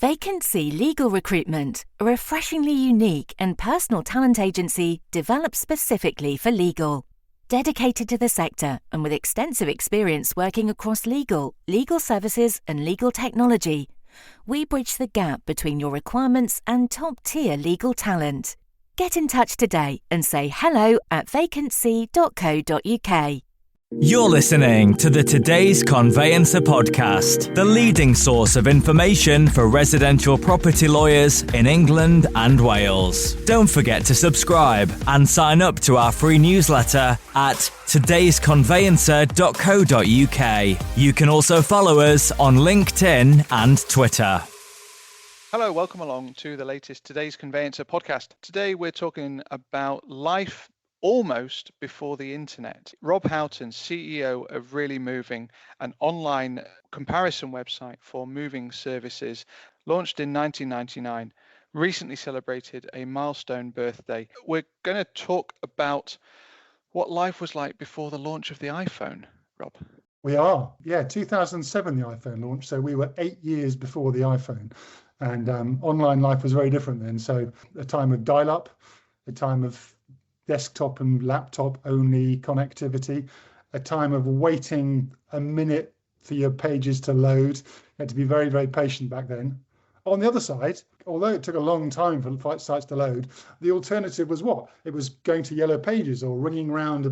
Vacancy Legal Recruitment, a refreshingly unique and personal talent agency developed specifically for legal. Dedicated to the sector and with extensive experience working across legal services and legal technology, we bridge the gap between your requirements and top-tier legal talent. Get in touch today and say hello at vacancy.co.uk. You're listening to the Today's Conveyancer podcast, the leading source of information for residential property lawyers in England and Wales. Don't forget to subscribe and sign up to our free newsletter at todaysconveyancer.co.uk. You can also follow us on LinkedIn and Twitter. Hello, welcome along to the latest Today's Conveyancer podcast. Today we're talking about life almost before the internet. Rob Houghton, CEO of Really Moving, an online comparison website for moving services, launched in 1999, recently celebrated a milestone birthday. We're going to talk about what life was like before the launch of the iPhone, Rob. We are. 2007 the iPhone launched, so we were 8 years before the iPhone. And online life was very different then. So a time of dial-up, a time of desktop and laptop only connectivity, a time of waiting a minute for your pages to load. You had to be very, very patient back then. On the other side, although it took a long time for sites to load, the alternative was what? It was going to Yellow Pages or ringing around a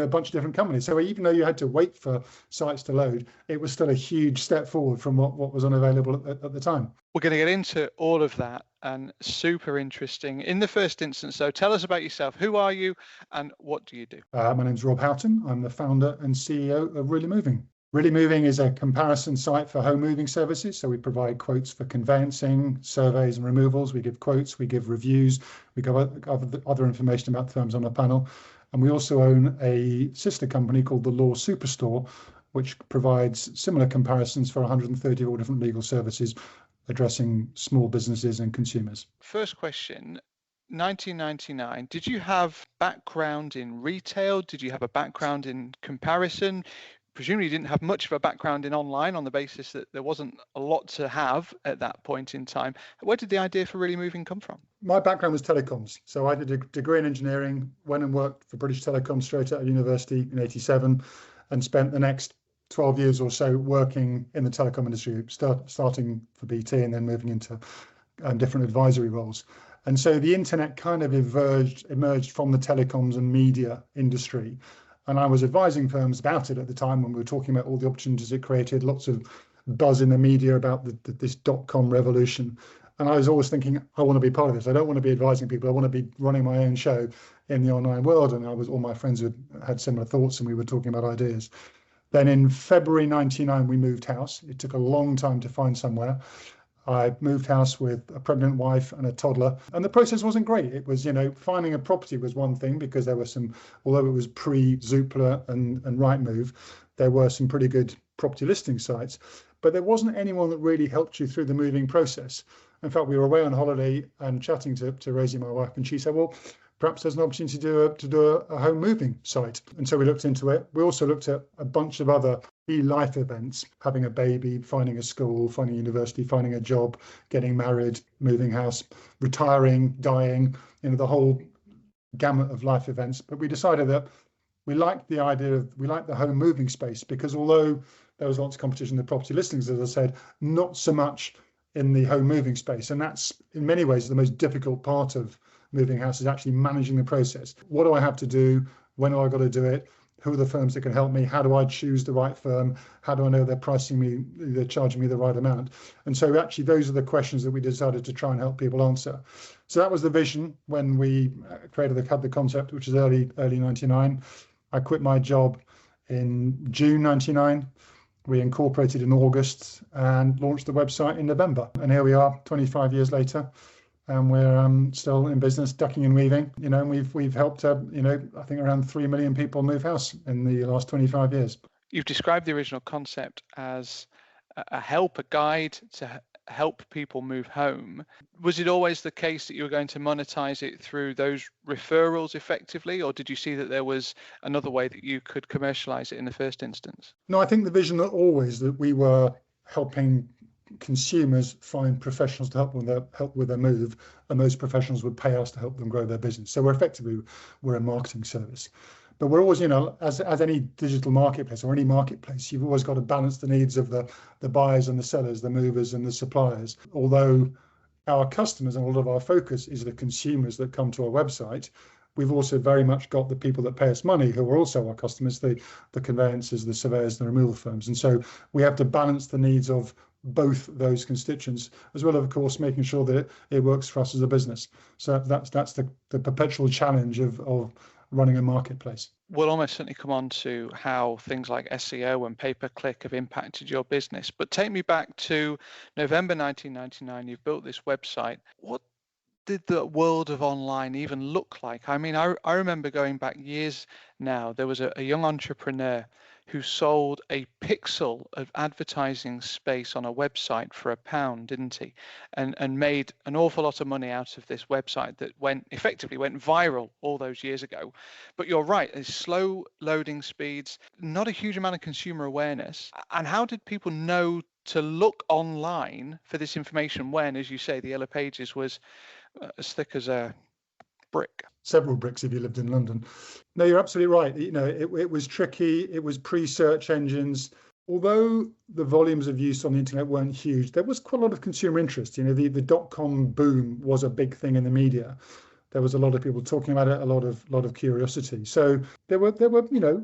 bunch of different companies. So even though you had to wait for sites to load, it was still a huge step forward from what was unavailable at the time. We're going to get into all of that, and super interesting. In the first instance, though, tell us about yourself. Who are you and what do you do? My name's Rob Houghton. I'm the founder and CEO of Really Moving. Really Moving is a comparison site for home moving services. So we provide quotes for conveyancing, surveys and removals. We give quotes, we give reviews, we give other information about the firms on the panel. And we also own a sister company called the Law Superstore, which provides similar comparisons for 134 different legal services addressing small businesses and consumers. First question, 1999, did you have background in retail? Did you have a background in comparison? Presumably you didn't have much of a background in online on the basis that there wasn't a lot to have at that point in time. Where did the idea for Really Moving come from? My background was telecoms. So I did a degree in engineering, went and worked for British Telecom straight out of university in 87 and spent the next 12 years or so working in the telecom industry, starting for BT and then moving into different advisory roles. And so the internet kind of emerged from the telecoms and media industry. And I was advising firms about it at the time when we were talking about all the opportunities it created, lots of buzz in the media about this dot-com revolution. And I was always thinking, I want to be part of this. I don't want to be advising people. I want to be running my own show in the online world. And all my friends had similar thoughts and we were talking about ideas. Then in February 99, we moved house. It took a long time to find somewhere. I moved house with a pregnant wife and a toddler. And the process wasn't great. It was, finding a property was one thing because there were although it was pre-Zoopla and Rightmove, there were some pretty good property listing sites. But there wasn't anyone that really helped you through the moving process. In fact, we were away on holiday and chatting to Rosie, my wife, and she said, well, perhaps there's an opportunity to do a home moving site. And so we looked into it. We also looked at a bunch of other life events, having a baby, finding a school, finding a university, finding a job, getting married, moving house, retiring, dying, the whole gamut of life events. But we decided that we liked the home moving space because although there was lots of competition in the property listings, as I said, not so much in the home moving space. And that's in many ways the most difficult part of moving house is actually managing the process. What do I have to do? When do I got to do it? Who are the firms that can help me? How do I choose the right firm? How do I know they're charging me the right amount? And so actually those are the questions that we decided to try and help people answer. So that was the vision when we had the concept, which is early 99. I quit my job in June 99. We incorporated in August and launched the website in November. And here we are 25 years later. And we're still in business, ducking and weaving, and we've helped, I think around 3 million people move house in the last 25 years. You've described the original concept as a guide to help people move home. Was it always the case that you were going to monetize it through those referrals effectively, or did you see that there was another way that you could commercialize it in the first instance? No, I think the vision always that we were helping consumers find professionals to help with their move, and those professionals would pay us to help them grow their business. So we're a marketing service. But we're always, as any digital marketplace or any marketplace, you've always got to balance the needs of the buyers and the sellers, the movers and the suppliers. Although our customers and a lot of our focus is the consumers that come to our website, we've also very much got the people that pay us money who are also our customers, the conveyancers, the surveyors, the removal firms. And so we have to balance the needs of both those constituents, as well as, of course, making sure that it works for us as a business. So that's the perpetual challenge of running a marketplace. We'll almost certainly come on to how things like SEO and pay-per-click have impacted your business. But take me back to November 1999. You've built this website. What did the world of online even look like? I mean, I remember going back years now, there was a young entrepreneur who sold a pixel of advertising space on a website for £1, didn't he? And made an awful lot of money out of this website that effectively went viral all those years ago. But you're right, there's slow loading speeds, not a huge amount of consumer awareness. And how did people know to look online for this information when, as you say, the Yellow Pages was as thick as a brick? Several bricks if you lived in London. No, you're absolutely right. It was tricky. It was pre-search engines. Although the volumes of use on the internet weren't huge, there was quite a lot of consumer interest. The dot-com boom was a big thing in the media. There was a lot of people talking about it, a lot of curiosity. So there were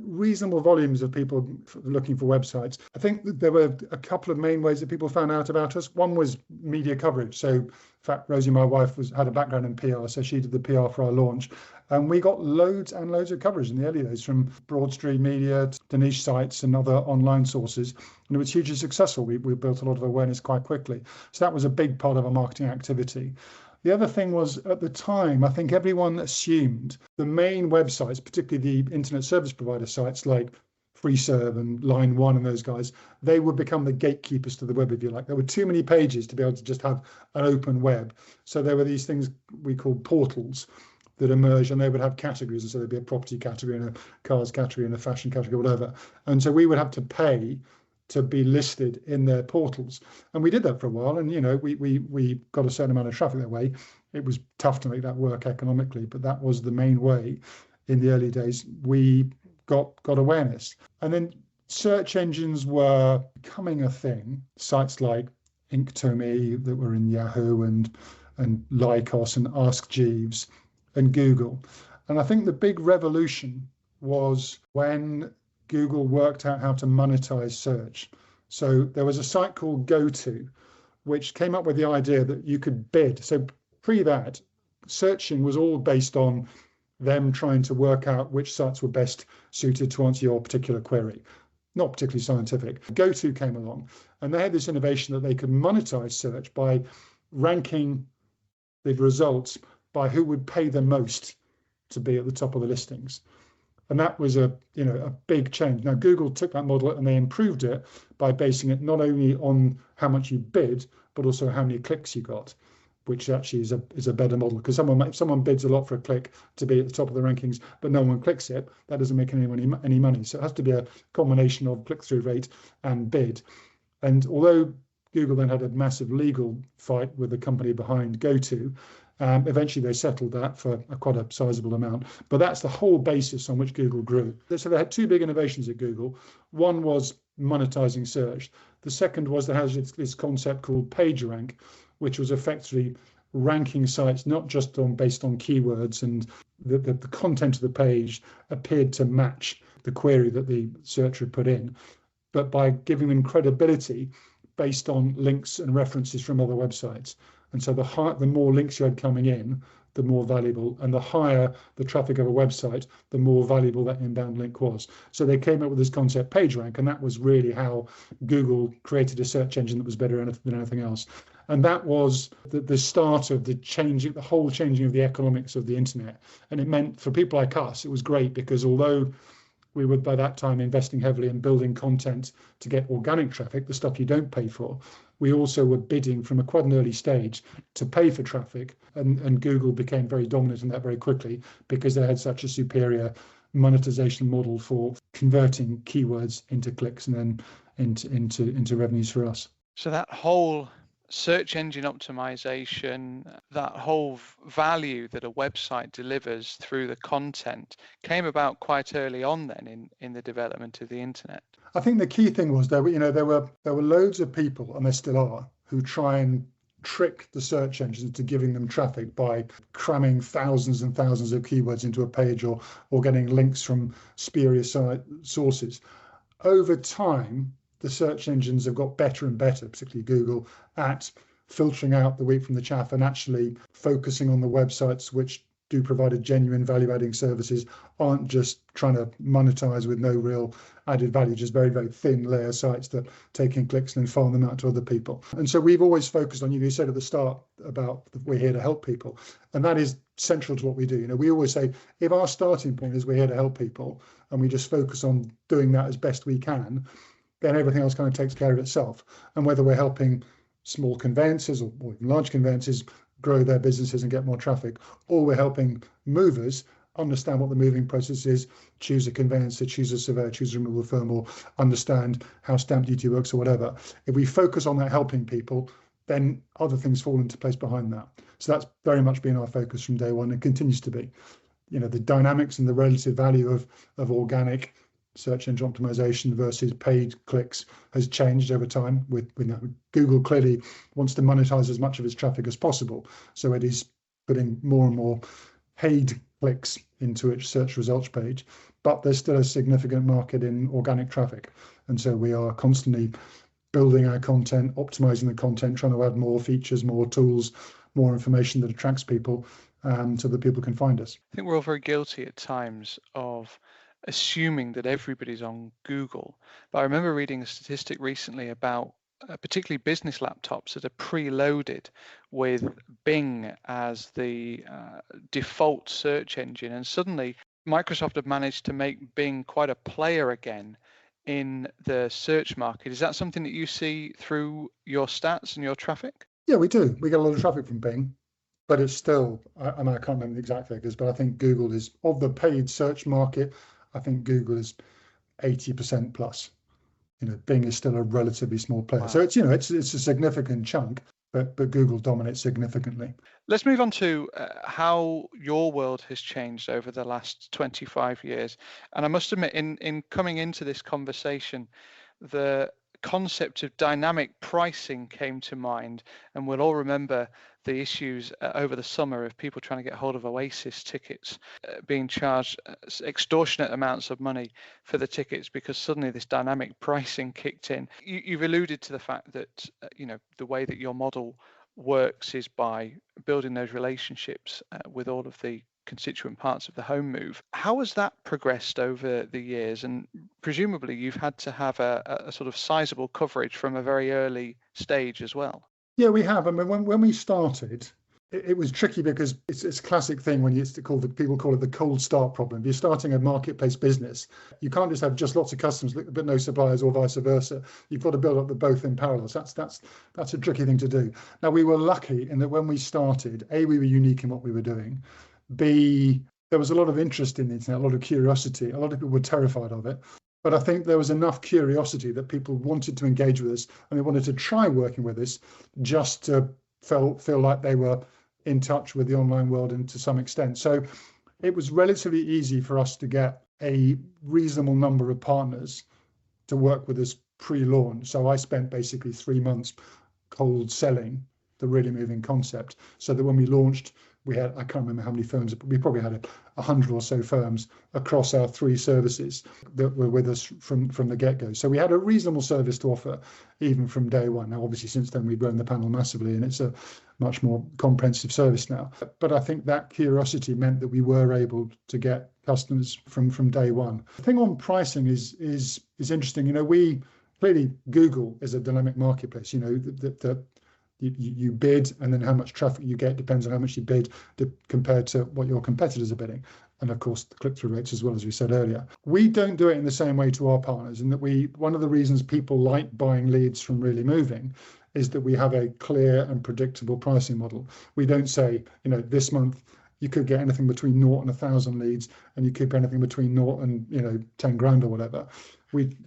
reasonable volumes of people looking for websites. I think that there were a couple of main ways that people found out about us. One was media coverage. So in fact, Rosie, my wife, had a background in PR, so she did the PR for our launch. And we got loads and loads of coverage in the early days from Broad Street Media to niche sites and other online sources. And it was hugely successful. We built a lot of awareness quite quickly. So that was a big part of our marketing activity. The other thing was, at the time, I think everyone assumed the main websites, particularly the internet service provider sites like FreeServe and Line 1 and those guys, they would become the gatekeepers to the web, if you like. There were too many pages to be able to just have an open web. So there were these things we called portals that emerged, and they would have categories. And so there'd be a property category and a cars category and a fashion category, whatever. And so we would have to pay to be listed in their portals. And we did that for a while. And, we got a certain amount of traffic that way. It was tough to make that work economically, but that was the main way in the early days we got awareness. And then search engines were becoming a thing. Sites like Inktomi that were in Yahoo and Lycos and Ask Jeeves and Google. And I think the big revolution was when Google worked out how to monetize search. So there was a site called GoTo, which came up with the idea that you could bid. So pre that, searching was all based on them trying to work out which sites were best suited to answer your particular query. Not particularly scientific. GoTo came along, and they had this innovation that they could monetize search by ranking the results by who would pay the most to be at the top of the listings. And that was a big change. Now, Google took that model and they improved it by basing it not only on how much you bid, but also how many clicks you got, which actually is a better model. Because if someone bids a lot for a click to be at the top of the rankings, but no one clicks it, that doesn't make any money. So it has to be a combination of click-through rate and bid. And although Google then had a massive legal fight with the company behind GoTo, eventually they settled that for quite a sizable amount. But that's the whole basis on which Google grew. So they had two big innovations at Google. One was monetizing search. The second was there has this concept called PageRank, which was effectively ranking sites not just based on keywords, and the content of the page appeared to match the query that the searcher put in, but by giving them credibility based on links and references from other websites. And so the more links you had coming in, the more valuable, and the higher the traffic of a website, the more valuable that inbound link was. So they came up with this concept PageRank, and that was really how Google created a search engine that was better than anything else. And that was the start of the whole changing of the economics of the internet. And it meant for people like us, it was great because although we were by that time investing heavily in building content to get organic traffic, the stuff you don't pay for, we also were bidding from quite an early stage to pay for traffic. And Google became very dominant in that very quickly because they had such a superior monetization model for converting keywords into clicks and then into revenues for us. So that whole search engine optimization, that whole value that a website delivers through the content came about quite early on then in the development of the internet. I think the key thing was there were loads of people, and there still are, who try and trick the search engines into giving them traffic by cramming thousands and thousands of keywords into a page or getting links from spurious sources. Over time, the search engines have got better and better, particularly Google, at filtering out the wheat from the chaff and actually focusing on the websites which do provide a genuine value-adding services, aren't just trying to monetize with no real added value, just very, very thin layer sites that take in clicks and then farm them out to other people. And so we've always focused on, you said at the start about we're here to help people, and that is central to what we do. We always say if our starting point is we're here to help people and we just focus on doing that as best we can, then everything else kind of takes care of itself. And whether we're helping small conveyancers or even large conveyancers grow their businesses and get more traffic, or we're helping movers understand what the moving process is, choose a conveyancer, choose a surveyor, choose a removal firm, or understand how stamp duty works or whatever. If we focus on that helping people, then other things fall into place behind that. So that's very much been our focus from day one and continues to be. The dynamics and the relative value of organic search engine optimization versus paid clicks has changed over time. With Google clearly wants to monetize as much of its traffic as possible, so it is putting more and more paid clicks into its search results page, but there's still a significant market in organic traffic, and so we are constantly building our content, optimizing the content, trying to add more features, more tools, more information that attracts people, so that people can find us. I think we're all very guilty at times of assuming that everybody's on Google. But I remember reading a statistic recently about particularly business laptops that are preloaded with Bing as the default search engine. And suddenly Microsoft have managed to make Bing quite a player again in the search market. Is that something that you see through your stats and your traffic? Yeah, we do. We get a lot of traffic from Bing, but it's still, I can't remember the exact figures, but I think Google is, of the paid search market, I think Google is 80% plus. Bing is still a relatively small player. Wow. So it's a significant chunk, but Google dominates significantly. Let's move on to how your world has changed over the last 25 years. And I must admit, in coming into this conversation, the concept of dynamic pricing came to mind, and we'll all remember the issues over the summer of people trying to get hold of Oasis tickets, being charged extortionate amounts of money for the tickets because suddenly this dynamic pricing kicked in. You've alluded to the fact that the way that your model works is by building those relationships with all of the constituent parts of the home move. How has that progressed over the years? And presumably you've had to have a sort of sizable coverage from a very early stage as well. Yeah, we have. I mean, when we started, it was tricky because it's a classic thing when people call it the cold start problem. If you're starting a marketplace business, you can't just have just lots of customers but no suppliers, or vice versa. You've got to build up the both in parallel. So that's a tricky thing to do. Now, we were lucky in that when we started, A, we were unique in what we were doing. B, there was a lot of interest in the internet, a lot of curiosity. A lot of people were terrified of it. But I think there was enough curiosity that people wanted to engage with us and they wanted to try working with us just to feel like they were in touch with the online world and to some extent. So it was relatively easy for us to get a reasonable number of partners to work with us pre-launch. So I spent basically 3 months cold selling the Really Moving concept, so that when we launched, we had, I can't remember how many firms, but we probably had 100 or so firms across our 3 services that were with us from the get-go. So we had a reasonable service to offer even from day one. Now, obviously, since then, we've grown the panel massively and it's a much more comprehensive service now. But I think that curiosity meant that we were able to get customers from day one. The thing on pricing is interesting. We clearly, Google is a dynamic marketplace. You bid, and then how much traffic you get depends on how much you bid compared to what your competitors are bidding. And of course, the click-through rates as well, as we said earlier. We don't do it in the same way to our partners, in that one of the reasons people like buying leads from Really Moving is that we have a clear and predictable pricing model. We don't say, this month you could get anything between 0 and 1,000 leads, and you could get anything between 0 and 10 grand or whatever.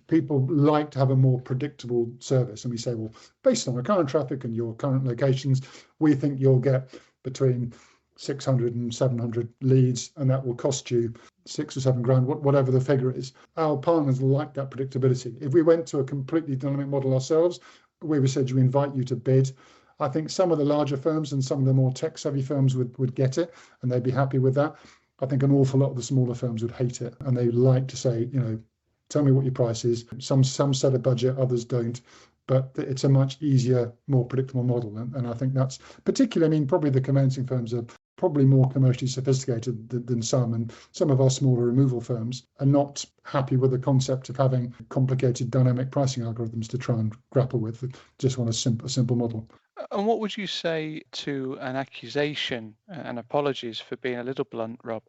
People like to have a more predictable service, and we say, well, based on the current traffic and your current locations, we think you'll get between 600 and 700 leads, and that will cost you 6 or 7 grand, whatever the figure is. Our partners like that predictability. If we went to a completely dynamic model ourselves, we would say, we invite you to bid. I think some of the larger firms and some of the more tech-savvy firms would get it, and they'd be happy with that. I think an awful lot of the smaller firms would hate it, and they like to say, tell me what your price is. Some set a budget, others don't, but it's a much easier, more predictable model. And I think that's particularly, probably the conveyancing firms are probably more commercially sophisticated than some, and some of our smaller removal firms are not happy with the concept of having complicated dynamic pricing algorithms to try and grapple with. Just want a simple model. And what would you say to an accusation, and apologies for being a little blunt, Rob,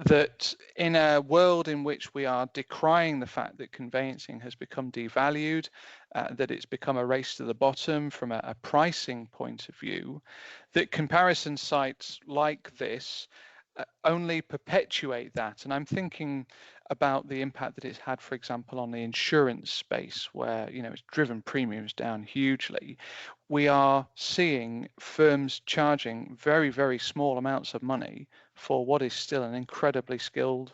that in a world in which we are decrying the fact that conveyancing has become devalued, that it's become a race to the bottom from a pricing point of view, that comparison sites like this only perpetuate that? And I'm thinking about the impact that it's had, for example, on the insurance space, where it's driven premiums down hugely. We are seeing firms charging very, very small amounts of money for what is still an incredibly skilled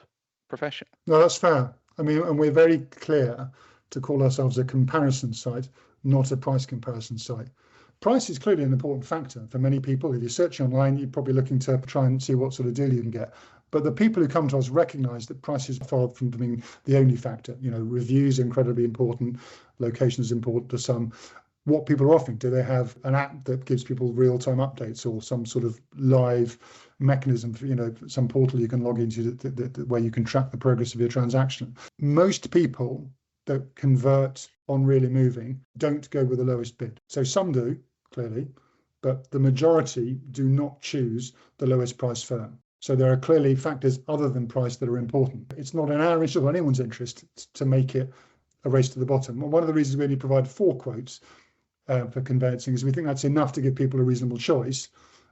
profession. No, that's fair. And we're very clear to call ourselves a comparison site, not a price comparison site. Price is clearly an important factor for many people. If you're searching online, you're probably looking to try and see what sort of deal you can get. But the people who come to us recognize that price is far from being the only factor. Reviews are incredibly important, location is important to some. What people are offering, do they have an app that gives people real-time updates, or some sort of live mechanism for, some portal you can log into where you can track the progress of your transaction? Most people that convert on Really Moving don't go with the lowest bid. So some do, clearly, but the majority do not choose the lowest price firm. So there are clearly factors other than price that are important. It's not in our interest or anyone's interest to make it a race to the bottom. One of the reasons we only provide 4 quotes for conveyancing is we think that's enough to give people a reasonable choice,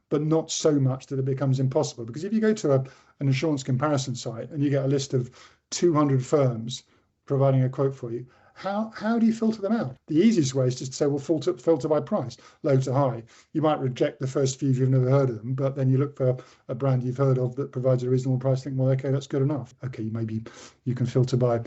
but not so much that it becomes impossible. Because if you go to an insurance comparison site and you get a list of 200 firms providing a quote for you, how do you filter them out? The easiest way is just to say, well, filter by price, low to high. You might reject the first few if you've never heard of them, but then you look for a brand you've heard of that provides a reasonable price, think, well, okay, that's good enough. Okay, maybe you can filter by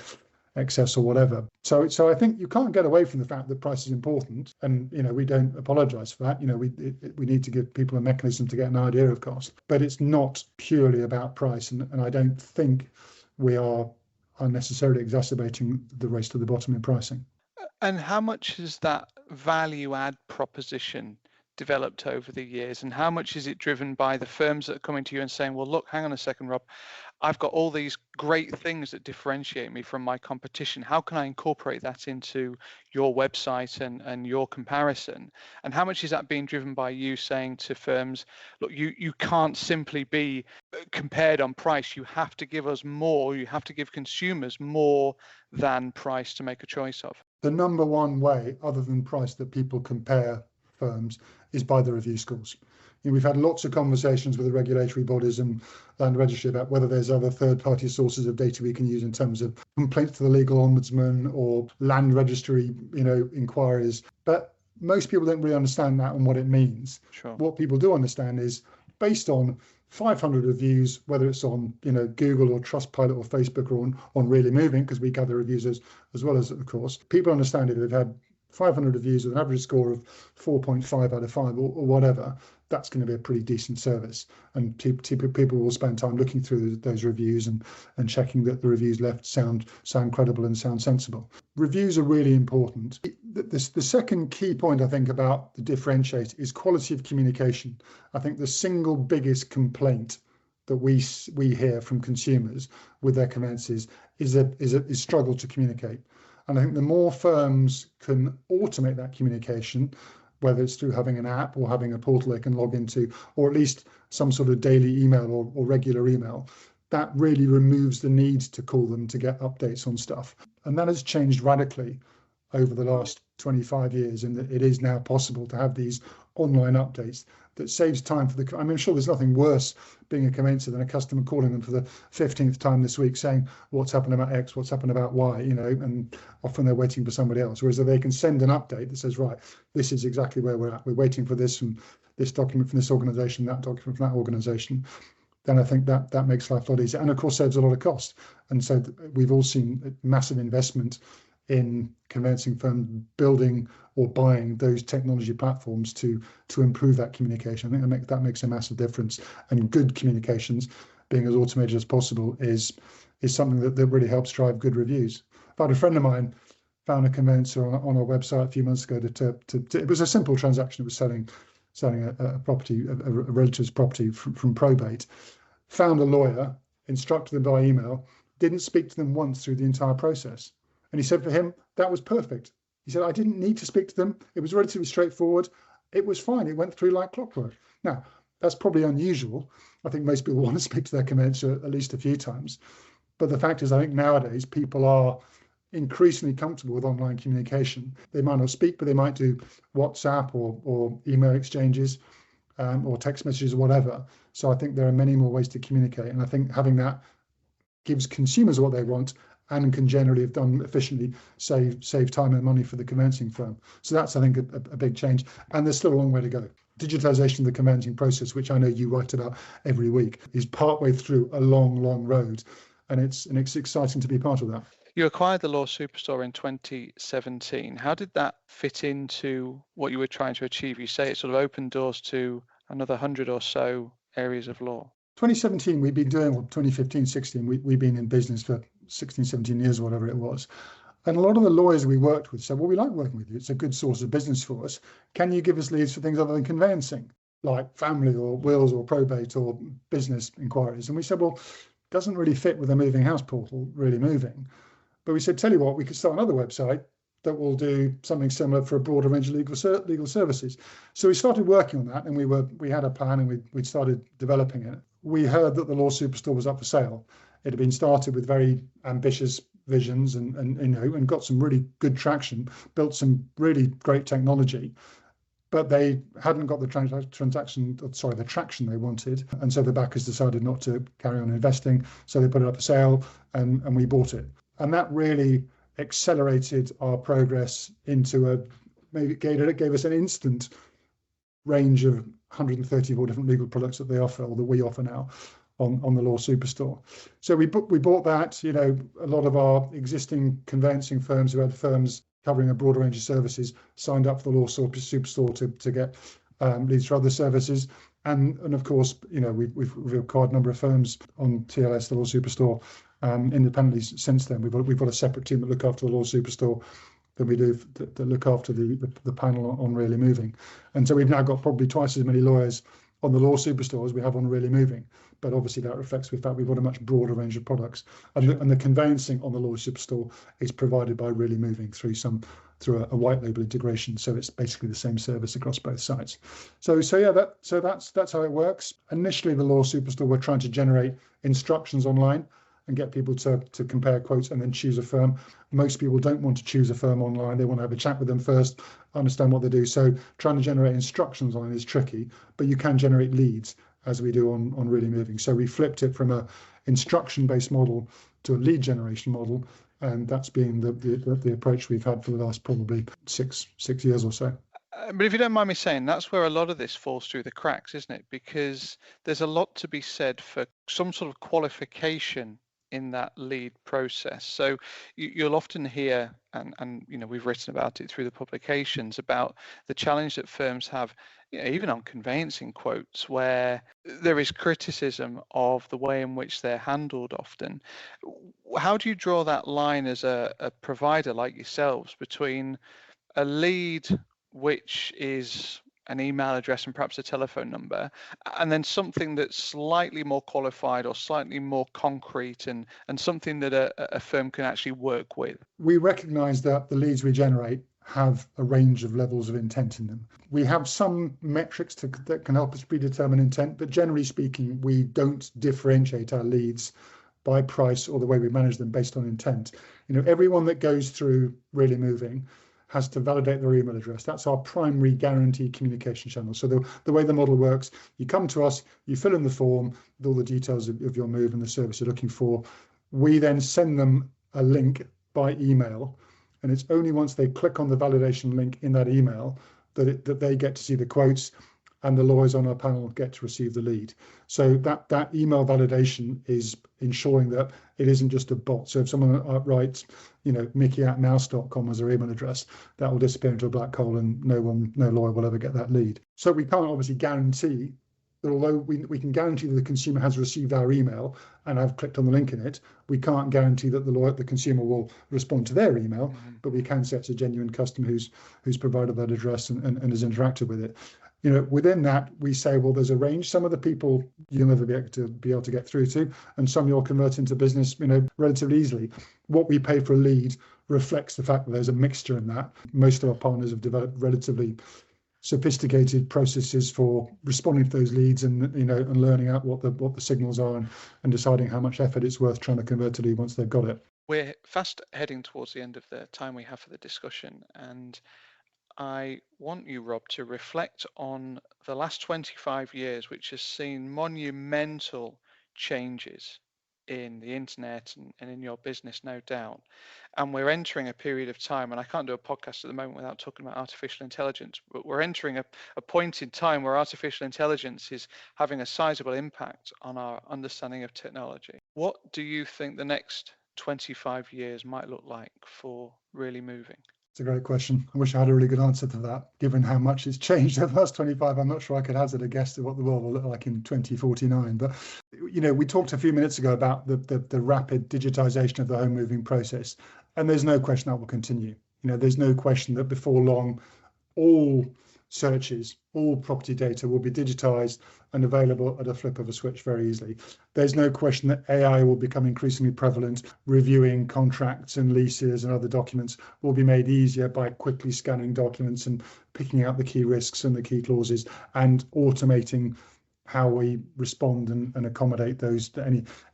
excess or whatever. So I think you can't get away from the fact that price is important, and we don't apologize for that. We need to give people a mechanism to get an idea of cost, but it's not purely about price, and I don't think we are unnecessarily exacerbating the race to the bottom in pricing. And how much has that value add proposition developed over the years, and how much is it driven by the firms that are coming to you and saying, well, look, hang on a second, Rob, I've got all these great things that differentiate me from my competition. How can I incorporate that into your website and your comparison? And how much is that being driven by you saying to firms, look, you can't simply be compared on price. You have to give us more. You have to give consumers more than price to make a choice of. The number one way, other than price, that people compare firms is by the review scores. We've had lots of conversations with the regulatory bodies and land registry about whether there's other third-party sources of data we can use in terms of complaints to the legal ombudsman or land registry, inquiries. But most people don't really understand that and what it means. Sure. What people do understand is based on 500 reviews, whether it's on Google or Trustpilot or Facebook or on Really Moving, because we gather reviews as well as, of course, people understand if they've had 500 reviews with an average score of 4.5 out of 5 or whatever, that's going to be a pretty decent service. And people will spend time looking through those reviews and checking that the reviews left sound credible and sound sensible. Reviews are really important. The second key point, I think, about the differentiate is quality of communication. I think the single biggest complaint that we hear from consumers with their conveyances is struggle to communicate. And I think the more firms can automate that communication, whether it's through having an app or having a portal they can log into, or at least some sort of daily email or regular email, that really removes the need to call them to get updates on stuff. And that has changed radically over the last 25 years, in that it is now possible to have these online updates that saves time for the, I mean, I'm sure there's nothing worse being a conveyancer than a customer calling them for the 15th time this week saying, what's happened about X, what's happened about Y, and often they're waiting for somebody else. Whereas if they can send an update that says, right, this is exactly where we're at. We're waiting for this from this document from this organization, that document from that organization. Then I think that makes life a lot easier. And of course, saves a lot of cost. And so we've all seen massive investment in conveyancing firms building or buying those technology platforms to improve that communication. I think that makes a massive difference. And good communications, being as automated as possible, is something that really helps drive good reviews. In fact, a friend of mine found a conveyancer on our website a few months ago. It was a simple transaction. It was selling a property, a relative's property from probate. Found a lawyer, instructed them by email, didn't speak to them once through the entire process. And he said for him, that was perfect. He said, I didn't need to speak to them. It was relatively straightforward. It was fine. It went through like clockwork. Now, that's probably unusual. I think most people want to speak to their conveyancer at least a few times. But the fact is, I think nowadays people are increasingly comfortable with online communication. They might not speak, but they might do WhatsApp or email exchanges or text messages or whatever. So I think there are many more ways to communicate. And I think having that gives consumers what they want and can generally, have done efficiently, save time and money for the conveyancing firm. So that's, I think, a big change. And there's still a long way to go. Digitalization of the conveyancing process, which I know you write about every week, is partway through a long, long road. And it's exciting to be part of that. You acquired the Law Superstore in 2017. How did that fit into what you were trying to achieve? You say it sort of opened doors to another 100 or so areas of law. 2017, we've been doing, 2015, 16, we've been in business for 16, 17 years, whatever it was. And a lot of the lawyers we worked with said, well, we like working with you. It's a good source of business for us. Can you give us leads for things other than conveyancing, like family or wills or probate or business inquiries? And we said, well, it doesn't really fit with a moving house portal, really moving. But we said, tell you what, we could start another website that will do something similar for a broader range of legal services. So we started working on that, and we had a plan, and we started developing it. We heard that the Law Superstore was up for sale. It had been started with very ambitious visions and got some really good traction, built some really great technology, but they hadn't got the traction they wanted. And so the backers decided not to carry on investing. So they put it up for sale, and we bought it. And that really accelerated our progress into it gave us an instant range of 134 different legal products that they offer, or that we offer now on the Law Superstore. So we bought that. A lot of our existing conveyancing firms who had firms covering a broader range of services signed up for the Law Superstore to get leads for other services. And of course, we've acquired a number of firms on TLS, the Law Superstore, independently since then. We've got a separate team that look after the Law Superstore than we do that look after the panel on Really Moving. And so we've now got probably twice as many lawyers on the Law Superstore as we have on Really Moving. But obviously that reflects the fact we've got a much broader range of products. And the conveyancing on the Law Superstore is provided by Really Moving through a white label integration. So it's basically the same service across both sites. So that's how it works. Initially, the Law Superstore, we're trying to generate instructions online and get people to compare quotes and then choose a firm. Most people don't want to choose a firm online. They want to have a chat with them first, understand what they do. So trying to generate instructions online is tricky, but you can generate leads, as we do on Really Moving. So we flipped it from a instruction-based model to a lead generation model, and that's been the approach we've had for the last probably six years or so. But if you don't mind me saying, that's where a lot of this falls through the cracks, isn't it? Because there's a lot to be said for some sort of qualification in that lead process. So you'll often hear, and we've written about it through the publications, about the challenge that firms have, even on conveyancing quotes, where there is criticism of the way in which they're handled often. How do you draw that line as a provider like yourselves between a lead, which is an email address and perhaps a telephone number, and then something that's slightly more qualified or slightly more concrete and something that a firm can actually work with? We recognise that the leads we generate have a range of levels of intent in them. We have some metrics that can help us predetermine intent, but generally speaking, we don't differentiate our leads by price or the way we manage them based on intent. Everyone that goes through Really Moving has to validate their email address. That's our primary guaranteed communication channel. So the way the model works, you come to us, you fill in the form with all the details of your move and the service you're looking for. We then send them a link by email, and it's only once they click on the validation link in that email that they get to see the quotes, and the lawyers on our panel get to receive the lead. So that email validation is ensuring that it isn't just a bot. So if someone writes, mickey@mouse.com as their email address, that will disappear into a black hole, and no lawyer will ever get that lead. So we can't obviously guarantee that, although we can guarantee that the consumer has received our email and have clicked on the link in it, we can't guarantee that the consumer will respond to their email, but we can say it's a genuine customer who's provided that address and has interacted with it. Within that, we say, well, there's a range. Some of the people you'll never be able to get through to, and some you'll convert into business, relatively easily. What we pay for a lead reflects the fact that there's a mixture in that. Most of our partners have developed relatively sophisticated processes for responding to those leads and and learning out what the signals are and deciding how much effort it's worth trying to convert a lead once they've got it. We're fast heading towards the end of the time we have for the discussion, and I want you, Rob, to reflect on the last 25 years, which has seen monumental changes in the internet and in your business, no doubt. And we're entering a period of time, and I can't do a podcast at the moment without talking about artificial intelligence, but we're entering a point in time where artificial intelligence is having a sizable impact on our understanding of technology. What do you think the next 25 years might look like for Really Moving? It's a great question. I wish I had a really good answer to that. Given how much it's changed over the last 25, I'm not sure I could hazard a guess at what the world will look like in 2049. But, we talked a few minutes ago about the rapid digitization of the home moving process. And there's no question that will continue. There's no question that before long, all searches, all property data will be digitized and available at a flip of a switch very easily. There's no question that AI will become increasingly prevalent. Reviewing contracts and leases and other documents will be made easier by quickly scanning documents and picking out the key risks and the key clauses and automating how we respond and accommodate those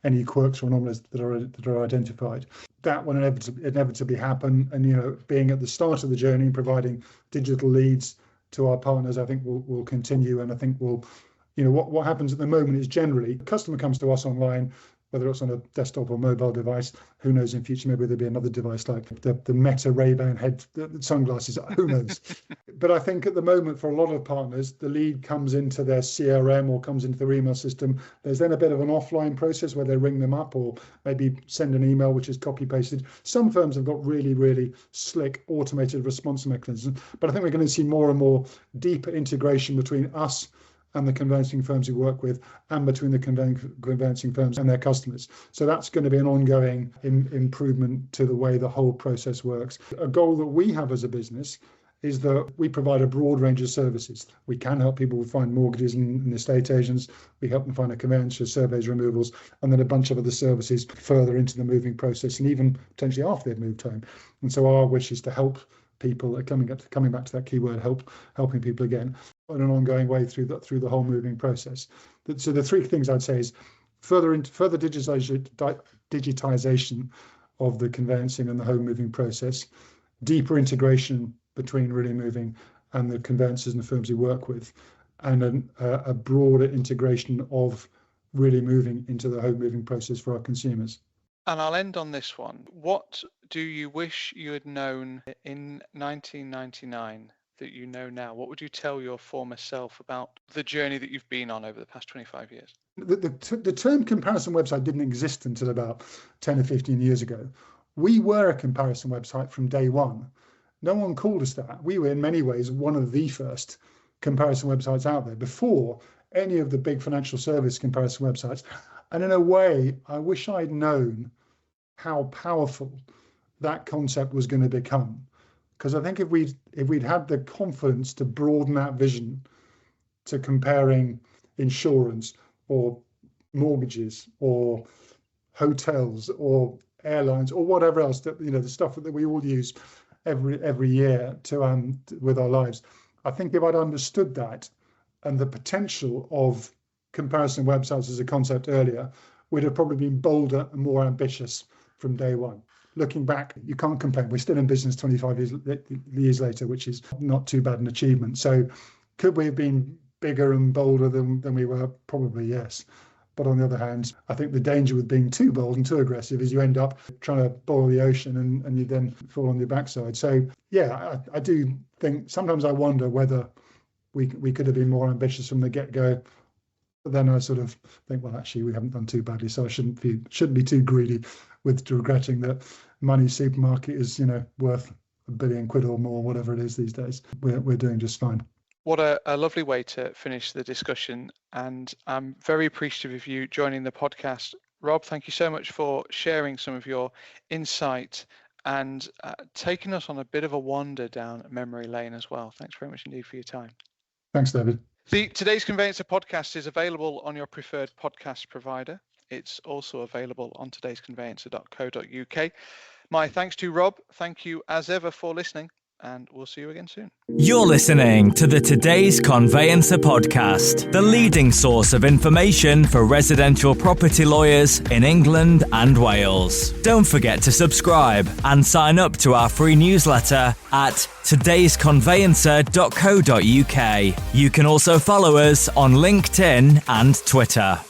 any quirks or anomalies that are identified. That will inevitably happen, and being at the start of the journey and providing digital leads to our partners, I think will continue. And I think what happens at the moment is generally the customer comes to us online, whether it's on a desktop or mobile device. Who knows, in future maybe there'll be another device like the Meta Ray-Ban head sunglasses, who knows. But I think at the moment for a lot of partners, the lead comes into their CRM or comes into their email system. There's then a bit of an offline process where they ring them up or maybe send an email which is copy pasted. Some firms have got really, really slick automated response mechanisms, but I think we're going to see more and more deeper integration between us and the conveyancing firms we work with, and between the conveyancing firms and their customers. So that's going to be an ongoing improvement to the way the whole process works. A goal that we have as a business is that we provide a broad range of services. We can help people find mortgages and estate agents. We help them find a conveyancer, surveys, removals, and then a bunch of other services further into the moving process and even potentially after they've moved home. And so our wish is to help people, coming back to that keyword, helping people again in an ongoing way through the whole moving process. So the three things I'd say is further digitization of the conveyancing and the home moving process, deeper integration between Really Moving and the conveyancers and the firms we work with, and a broader integration of Really Moving into the home moving process for our consumers. And I'll end on this one. What do you wish you had known in 1999 that you know now? What would you tell your former self about the journey that you've been on over the past 25 years? The term comparison website didn't exist until about 10 or 15 years ago. We were a comparison website from day one. No one called us that. We were in many ways one of the first comparison websites out there before any of the big financial service comparison websites. And in a way, I wish I'd known how powerful that concept was going to become. Because I think if we'd had the confidence to broaden that vision to comparing insurance or mortgages or hotels or airlines or whatever else, that the stuff that we all use every year to with our lives, I think if I'd understood that and the potential of comparison websites as a concept earlier, we'd have probably been bolder and more ambitious from day one. looking back, you can't complain. We're still in business 25 years later, which is not too bad an achievement. So could we have been bigger and bolder than we were? Probably, yes. But on the other hand, I think the danger with being too bold and too aggressive is you end up trying to boil the ocean and you then fall on your backside. So yeah, I do think sometimes I wonder whether we could have been more ambitious from the get-go. But then I sort of think, well, actually, we haven't done too badly, so I shouldn't be too greedy with regretting that money supermarket is, worth £1 billion or more, whatever it is these days. We're doing just fine. What a lovely way to finish the discussion. And I'm very appreciative of you joining the podcast. Rob, thank you so much for sharing some of your insight and taking us on a bit of a wander down memory lane as well. Thanks very much indeed for your time. Thanks, David. The Today's Conveyancer podcast is available on your preferred podcast provider. It's also available on todaysconveyancer.co.uk. My thanks to Rob. Thank you as ever for listening, and we'll see you again soon. You're listening to the Today's Conveyancer podcast, the leading source of information for residential property lawyers in England and Wales. Don't forget to subscribe and sign up to our free newsletter at todaysconveyancer.co.uk. You can also follow us on LinkedIn and Twitter.